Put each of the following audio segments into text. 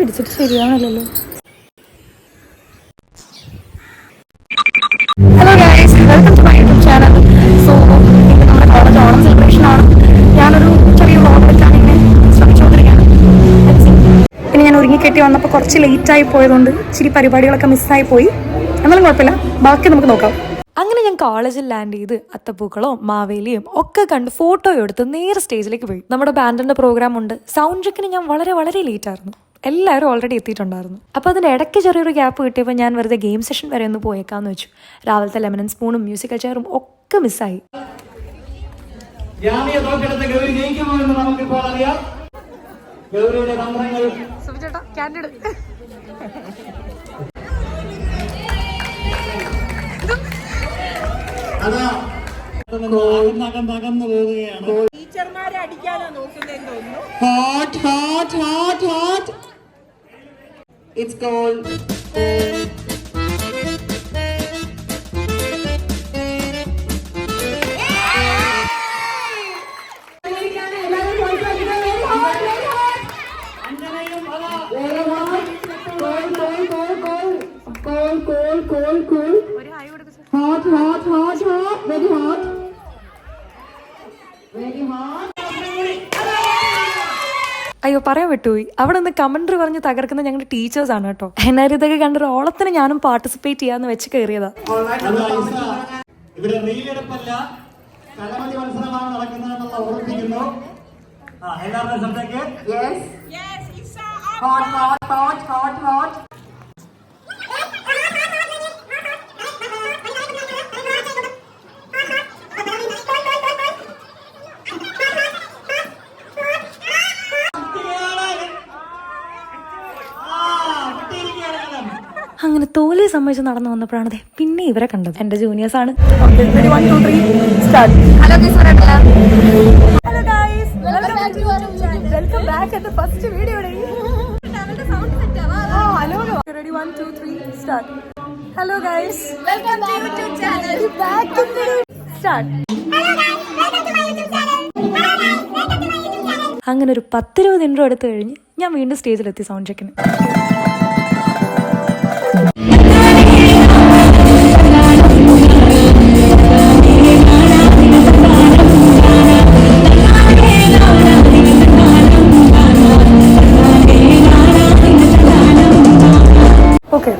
പിടിച്ചിട്ട് ശരിയാണല്ലോ. Hello guys, welcome to my YouTube channel. So നമ്മുടെ കോളേജ് ഓണം സെലിബ്രേഷൻ ആണ്. ഞാനൊരു ചെറിയ വ്ളോഗ് എടുക്കാൻ ഇങ്ങനെ ശ്രമിച്ചുകൊണ്ടിരിക്കുകയാണ്. പിന്നെ ഞാൻ ഒരുങ്ങിക്കെട്ടി വന്നപ്പോൾ കുറച്ച് ലേറ്റായി പോയതുകൊണ്ട് ഇച്ചിരി പരിപാടികളൊക്കെ മിസ്സായി പോയി. എന്നാലും കുഴപ്പമില്ല, ബാക്കി നമുക്ക് നോക്കാം. അങ്ങനെ ഞാൻ കോളേജിൽ ലാൻഡ് ചെയ്ത് അത്തപ്പൂക്കളവും മാവേലിയും ഒക്കെ കണ്ട് ഫോട്ടോ എടുത്ത് നേരെ സ്റ്റേജിലേക്ക് പോയി. നമ്മുടെ ബാൻഡിന്റെ പ്രോഗ്രാം ഉണ്ട്. സൗണ്ട് ചെക്കിന് ഞാൻ വളരെ വളരെ ലേറ്റ് ആയിരുന്നു. എല്ലാവരും ഓൾറെഡി എത്തിയിട്ടുണ്ടായിരുന്നു. അപ്പോൾ അതിൻ്റെ ഇടയ്ക്ക് ചെറിയൊരു ഗ്യാപ്പ് കിട്ടിയപ്പോൾ ഞാൻ വെറുതെ ഗെയിം സെഷൻ വരെ ഒന്ന് പോയേക്കാന്ന് വെച്ചു. രാവിലത്തെ ലെമൺ സ്പൂണും മ്യൂസിക്കൽ ചെയറും ഒക്കെ മിസ്സായി. ടീച്ചർമാരെ അടിക്കാനോ നോക്കുന്നതെന്ന് തോന്നുന്നു. Hot, hot, hot, hot. It's cold. Hot, hot, hot, hot, very hot. Very hot. അയ്യോ, പറയാൻ വിട്ടുപോയി. അവിടെ നിന്ന് കമന്ററി പറഞ്ഞ് തകർക്കുന്ന ഞങ്ങളുടെ ടീച്ചേഴ്സാണ് കേട്ടോ. എന്നാലും ഇതൊക്കെ കണ്ടൊരു ഓളത്തിന് ഞാനും പാർട്ടിസിപ്പേറ്റ് ചെയ്യാന്ന് വെച്ച് കയറിയതാ. ഇവിടെ റീലെടുപ്പല്ല, കളമതി മത്സരമാണ് നടക്കുന്നതെന്നുള്ള ഓർമ്മിപ്പിക്കുന്നു. എല്ലാവരുടെ ശ്രദ്ധയ്ക്ക്. Hot, hot, hot, hot, hot. അങ്ങനെ തോൽവി സംബന്ധിച്ച് നടന്നു വന്നപ്പോഴാണ് പിന്നെ ഇവരെ കണ്ടത്. എന്റെ ജൂനിയേഴ്സ് ആണ്. അങ്ങനെ ഒരു 10-20 ഇൻട്രോ എടുത്തു കഴിഞ്ഞ് ഞാൻ വീണ്ടും സ്റ്റേജിലെത്തി സൗണ്ട് ചെക്കിന്.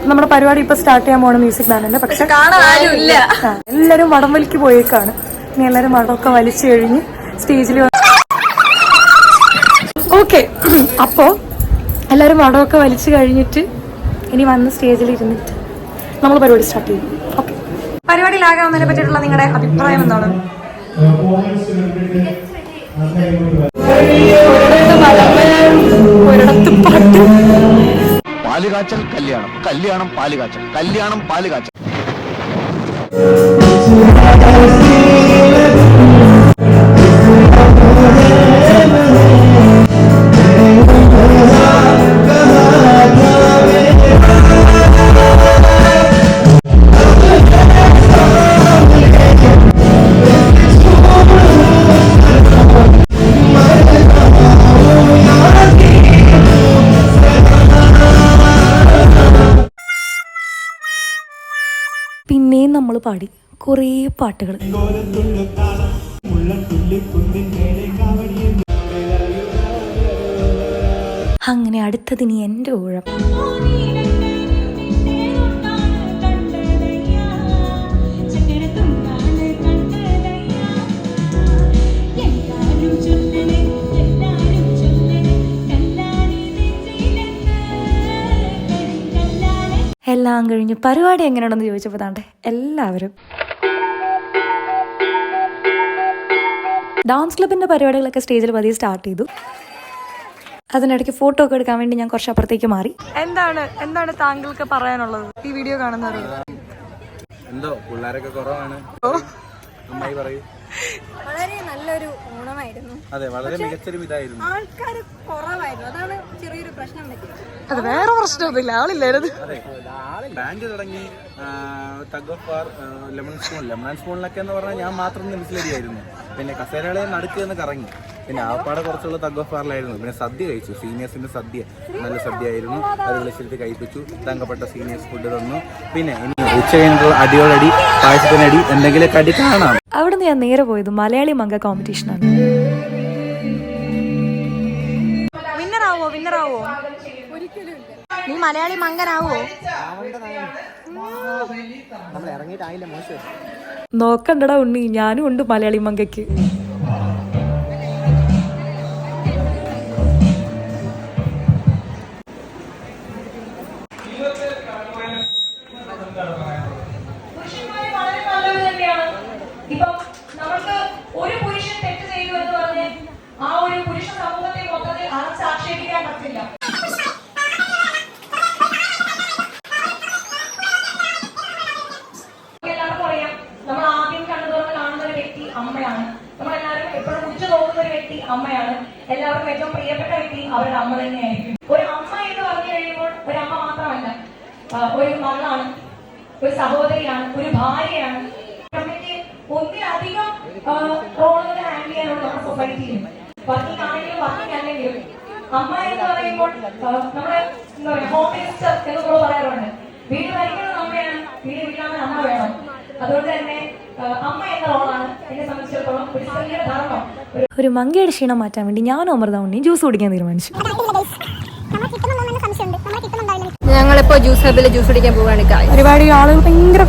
നമ്മുടെ പരിപാടി ഇപ്പൊ സ്റ്റാർട്ട് ചെയ്യാൻ പോണ മ്യൂസിക് ബാൻഡിന്റെ. പക്ഷെ എല്ലാരും വടംവലിക്ക് പോയേക്കാണ്. ഇനി എല്ലാരും വടമൊക്കെ വലിച്ചു കഴിഞ്ഞ് സ്റ്റേജിൽ ഓക്കെ. അപ്പോ എല്ലാരും വടമൊക്കെ വലിച്ചു കഴിഞ്ഞിട്ട് ഇനി വന്ന് സ്റ്റേജിൽ ഇരുന്നിട്ട് നമ്മൾ പരിപാടി സ്റ്റാർട്ട് ചെയ്യും. ഓക്കെ, പരിപാടിയിലാകാവുന്നതിനെ പറ്റിയിട്ടുള്ള നിങ്ങളുടെ അഭിപ്രായം എന്താണ്? ഒരിടത്ത് പാട്ട്, പാലുകാച്ചൽ കല്യാണം, കല്യാണം പാലുകാച്ചൽ, കല്യാണം പാലുകാച്ചൽ. പിന്നെയും നമ്മൾ പാടി കുറേ പാട്ടുകൾ. അങ്ങനെ അടുത്തതിനി എൻ്റെ ഊഴം. എല്ലാം കഴിഞ്ഞ് പരിപാടി എങ്ങനെയാണെന്ന് ചോദിച്ചപ്പോൾ താണ്ടെ എല്ലാവരും ഡാൻസ് ക്ലബിൻ്റെ പരിപാടികളൊക്കെ സ്റ്റേജിൽ പതിയെ സ്റ്റാർട്ട് ചെയ്തു. അതിനിടയ്ക്ക് ഫോട്ടോ ഒക്കെ എടുക്കാൻ വേണ്ടി ഞാൻ കുറച്ച് അപ്പുറത്തേക്ക് മാറി. എന്താണ് താങ്കൾക്ക് പറയാനുള്ളത് ഈ വീഡിയോ കാണുന്നവർ? എന്തോ പിള്ളേരൊക്കെ കുറവാണ്. അമ്മായി പറയൂ. വളരെ നല്ലൊരു ഓണമായിരുന്നു. അതെ, വളരെ മികച്ചൊരു ഇതായിരുന്നു. ആൾക്കാർ കുറവായിരുന്നു, അതാണ് ചെറിയൊരു പ്രശ്നം പറ്റിയത്. അത് വേറെ പ്രശ്നമൊന്നുമില്ല, ആളില്ലായിരുന്നു. അതെ, ബാൻഡ് തുടങ്ങി ടഗ് ഓഫ് വാർ, ലെമൺ സ്പൂണിലൊക്കെ എന്ന് പറഞ്ഞാൽ ഞാൻ മാത്രം മിസ്ലേഡിയായിരുന്നു. പിന്നെ കസേരകളെ നടുക്ക് എന്ന് കറങ്ങി. പിന്നെ ആപ്പാടെ കുറച്ചുള്ള തഗ് ഓഫ് വാറിലായിരുന്നു. പിന്നെ സദ്യ കഴിച്ചു, സീനിയേഴ്സിന്റെ സദ്യ നല്ല സദ്യ ആയിരുന്നു. അത് വിളിച്ചിട്ട് കഴിപ്പിച്ചു, തങ്കപ്പെട്ട സീനിയേഴ്സ് ഫുഡ് തന്നു. പിന്നെ ഇനി ഉച്ച കഴിഞ്ഞിട്ടുള്ള അടിയോടടി പായസത്തിനടി എന്തെങ്കിലുമൊക്കെ അടി കാണാം. അവിടുന്ന് ഞാൻ നേരെ പോയത് മലയാളി മങ്ക കോമ്പറ്റീഷനാണ്. വിന്നറാവോ നീ മലയാളി മങ്കനാവോ? നോക്കണ്ടടാ ഉണ്ണി, ഞാനും ഉണ്ട് മലയാളി മങ്കയ്ക്ക്. ഇപ്പം നമുക്ക് ഒരു പുരുഷൻ തെറ്റ് ചെയ്തു എന്ന് പറഞ്ഞ് ആ ഒരു പുരുഷ സമൂഹത്തെ മൊത്തത്തിൽ ആക്ഷേപിക്കാൻ പറ്റില്ല. എല്ലാവർക്കും അറിയാം, നമ്മൾ ആദ്യം കണ്ണു തുറന്ന് കാണുന്ന ഒരു വ്യക്തി അമ്മയാണ്. നമ്മളെല്ലാവരും എപ്പോഴും ഉച്ച നോക്കുന്ന ഒരു വ്യക്തി അമ്മയാണ്. എല്ലാവർക്കും ഏറ്റവും പ്രിയപ്പെട്ട വ്യക്തി അവരുടെ അമ്മ തന്നെയായിരിക്കും. ഒരു അമ്മ എന്ന് പറഞ്ഞു കഴിയുമ്പോൾ ഒരു അമ്മ മാത്രമല്ല, ഒരു മകളാണ്, ഒരു സഹോദരിയാണ്, ഒരു ഭാര്യയാണ്. അമ്മയ്ക്ക് ഒന്നിലധികം റോളുകൾ ഹാൻഡിൽ ചെയ്യാനുള്ള നമ്മുടെ സൊസൈറ്റിയിൽ വർക്കിംഗ് ആണെങ്കിലും വർക്കിംഗ് അല്ലെങ്കിലും അമ്മ എന്ന് പറയുമ്പോൾ നമ്മുടെ എന്താ പറയുക, ഹോം മിനിസ്റ്റർ എന്ന് നമ്മൾ പറയാറുണ്ട്. വീട് ഭരിക്കുന്നത് അമ്മയാണ്, വീട് വീട്ടിലാണ് അമ്മ വേണം. അതുകൊണ്ട് തന്നെ അമ്മ എന്ന റോളാണ് എന്നെ സംബന്ധിച്ചിടത്തോളം ഒരു സ്ത്രീയുടെ ധർമ്മം. ഒരു മങ്കയുടെ ക്ഷീണം മാറ്റാൻ വേണ്ടി ഞാനും അമൃത ഉണ്ണി ജ്യൂസ് കുടിക്കാൻ തീരുമാനിച്ചു. ഞങ്ങളിപ്പോ ജ്യൂസ് ഹബില് ജ്യൂസ് കുടിക്കാൻ പോവുകയാണ്. ഒരുപാട് ആളുകൾ ഭയങ്കര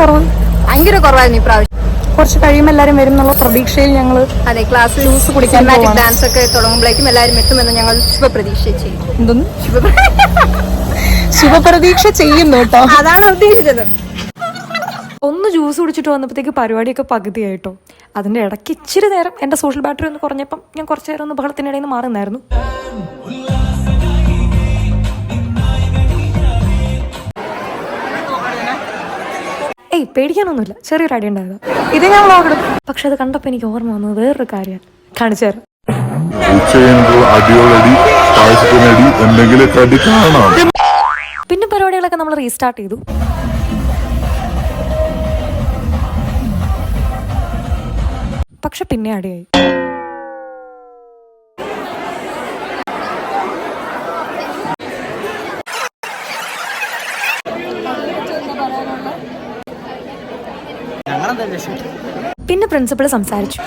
കുറവായിരുന്നു ഇപ്രാവശ്യം. കുറച്ച് കഴിയുമ്പോൾ എല്ലാവരും വരും എന്നുള്ള പ്രതീക്ഷയിൽ ഞങ്ങൾ അതെ ക്ലാസ് ജ്യൂസ് കുടിക്കാൻ ഡാൻസ് ഒക്കെ തുടങ്ങുമ്പോഴേക്കും എല്ലാവരും എത്തുമെന്ന് ഞങ്ങൾ ശുഭപ്രതീക്ഷ ചെയ്യും. എന്തോന്ന് ശുഭപ്രതീക്ഷ ചെയ്യുന്നു കേട്ടോ, അതാണ് ഉദ്ദേശിച്ചത്. ഒന്ന് ജ്യൂസ് കുടിച്ചിട്ട് വന്നപ്പോഴത്തേക്ക് പരിപാടിയൊക്കെ പകുതിയായിട്ടോ. അതിൻ്റെ ഇടയ്ക്ക് ഇച്ചിരി നേരം എൻ്റെ സോഷ്യൽ ബാറ്ററി ഒന്ന് കുറഞ്ഞപ്പം ഞാൻ കുറച്ച് നേരം ഒന്ന് ബഹളത്തിനിടയിൽ നിന്ന് മാറി നിന്നായിരുന്നു. ഏയ് പേടിക്കാനൊന്നുമില്ല, ചെറിയൊരു അടി ഉണ്ടായത്. ഇത് ഞാൻ വ്ളോഗിടും. പക്ഷെ അത് കണ്ടപ്പോൾ എനിക്ക് ഓർമ്മ വന്നത് വേറൊരു കാര്യം കാണിച്ചു തരാം. പിന്നെ പരിപാടികളൊക്കെ നമ്മൾ റീസ്റ്റാർട്ട് ചെയ്തു. പക്ഷെ പിന്നെ അടിയായി. പിന്നെ പ്രിൻസിപ്പൾ സംസാരിച്ചു.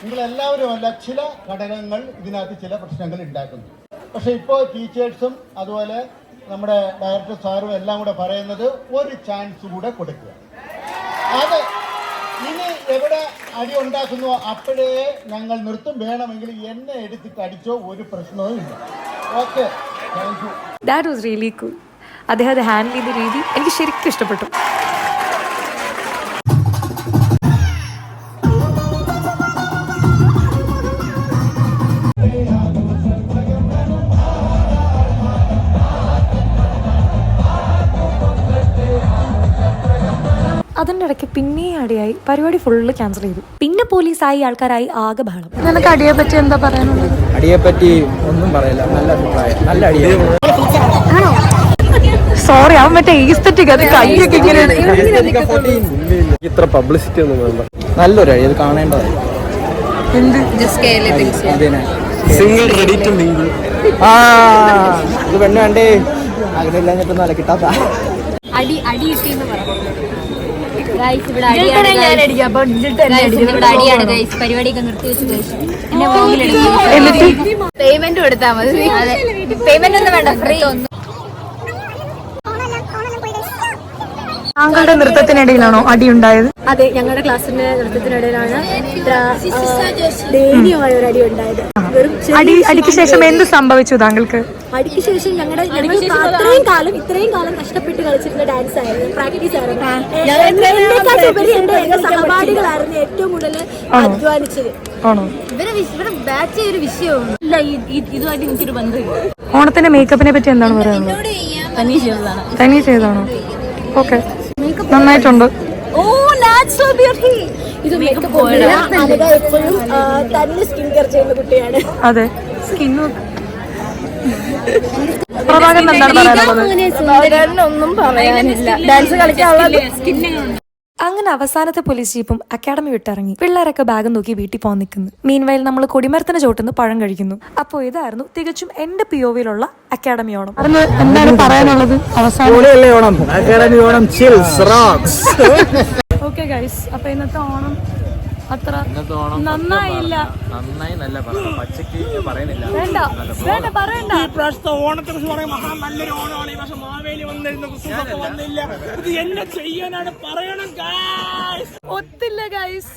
നിങ്ങളെല്ലാവരും അല്ല, ചില ഘടകങ്ങൾ ഇതിനകത്ത് ചില പ്രശ്നങ്ങൾ ഉണ്ടാക്കുന്നു. പക്ഷെ ഇപ്പോൾ ടീച്ചേഴ്സും അതുപോലെ നമ്മുടെ ഡയറക്ടർ സാറും എല്ലാം കൂടെ പറയുന്നത് ഒരു ചാൻസ് കൂടെ കൊടുക്കുക. അത് ഇനി എവിടെ അടി ഉണ്ടാക്കുന്നോ അപ്പോഴേ ഞങ്ങൾ നിർത്തും. വേണമെങ്കിൽ എന്നെ എടുത്തിട്ട് അടിച്ചോ, ഒരു പ്രശ്നവും ഇല്ല. Okay, thank you. That was really cool. അദ്ദേഹം അത് ഹാൻഡിൽ ചെയ്ത രീതി എനിക്ക് ശരിക്കും ഇഷ്ടപ്പെട്ടു. അതിൻ്റെ ഇടയ്ക്ക് പിന്നെയും അടിയായി. പരിപാടി ഫുള്ള് ക്യാൻസൽ ചെയ്തു. പിന്നെ പോലീസായി, ആൾക്കാരായി, ആകെ ബഹളം. നിനക്ക് അടിയെ പറ്റി എന്താ പറയാനുള്ളത്? അടിയെ പറ്റി ഒന്നും പറയില്ല, നല്ല അഭിപ്രായം, നല്ല അടിയായിരുന്നു. സോറി, അവൻ മറ്റേ ഈസ്തറ്റിക് അത് കൈയൊക്കെ ഇങ്ങനെ. ഇത്ര പബ്ലിസിറ്റി ഒന്നും വേണ്ട, നല്ലൊരു അടി, അത് കാണേണ്ടതായി. Single ready to mingle. ഇത് പെണ്ണ് വേണ്ടേ, ആഗ്രഹമില്ലാഞ്ഞിട്ടൊന്നും അല്ല കിട്ടാത്ത അടി കിട്ടിയെന്ന് പറഞ്ഞു. പരിപാടിയൊക്കെ നിർത്തി വെച്ച് പേയ്മെന്റ് കൊടുത്താൽ മതി. പേയ്മെന്റ് ഒന്നും വേണ്ട, ഫ്രീ. താങ്കളുടെ നൃത്തത്തിനിടയിലാണോ അടി ഉണ്ടായത്? അതെ, ഞങ്ങളുടെ ക്ലാസ്സിന്റെ നൃത്തത്തിനിടയിലാണ് ദയനീയമായ ഒരു അടി ഉണ്ടായത്. അടിക്ക് ശേഷം എന്ത് സംഭവിച്ചു താങ്കൾക്ക്? അടിക്ക് ശേഷം ഞങ്ങൾ ഇത്രയും കാലം കഷ്ടപ്പെട്ട് കളിച്ചിരുന്ന ഡാൻസ് ആയിരുന്നു, പ്രാക്ടീസ് ആയിരുന്നു. എന്റെ സഹപാഠികളായിരുന്നു ഏറ്റവും കൂടുതൽ അധ്വാനിച്ചത്. ഇവരെ ബാച്ച് ഒരു വിഷയവും ഇല്ല, ഇതുമായിട്ട് എനിക്കൊരു ബന്ധമില്ല. ഓണത്തിന്റെ മേക്കപ്പിനെ പറ്റി എന്താണ് പറയുന്നത്? തനി ചെയ്തതാണോ? ഓക്കെ, നന്നായിട്ടുണ്ട്. ഇത് മേക്കപ്പ് എപ്പോഴും തന്നെ സ്കിൻ കെയർ ചെയ്യുന്ന കുട്ടിയാണ്. അതെ, പ്രഭാകരൻ എന്താണ് പറയാനുള്ളത്? ഒന്നും പറയാനില്ല, ഡാൻസ് കളിക്കാനുള്ള അങ്ങനെ അവസാനത്തെ പോലീസ് ജീപ്പും അക്കാഡമി വിട്ടിറങ്ങി. പിള്ളേരൊക്കെ ബാഗ് നോക്കി വീട്ടിൽ പോകാൻ നിൽക്കുന്നു. മീൻവയൽ നമ്മൾ കൊടിമരത്തിന് ചോട്ടുന്ന് പഴം കഴിക്കുന്നു. അപ്പോൾ ഇതായിരുന്നു തികച്ചും എന്റെ POVയിലുള്ള അക്കാഡമി ഓണം. എന്താണ് പറയാനുള്ളത് അവസാനം? ഓക്കെ ഗൈസ്, അപ്പൊ ഇന്നത്തെ ഓണം അത്ര നന്നായില്ല. നന്നായി നല്ല പച്ചക്ക് പറയുന്നില്ല. വേണ്ട വേണ്ട പറയണ്ട. ഈ പ്രാവശ്യത്തെ ഓണത്തെക്കുറിച്ച് പറയാൻ നല്ലൊരു ഓണമാണ്. ഈ വർഷം മാവേലി വന്നിരുന്നു, ക്രിസ്മസ് വന്നില്ല. ഇത് എന്നെ ചെയ്യാനാണ് പറയണം. ഒത്തില്ല ഗൈസ്.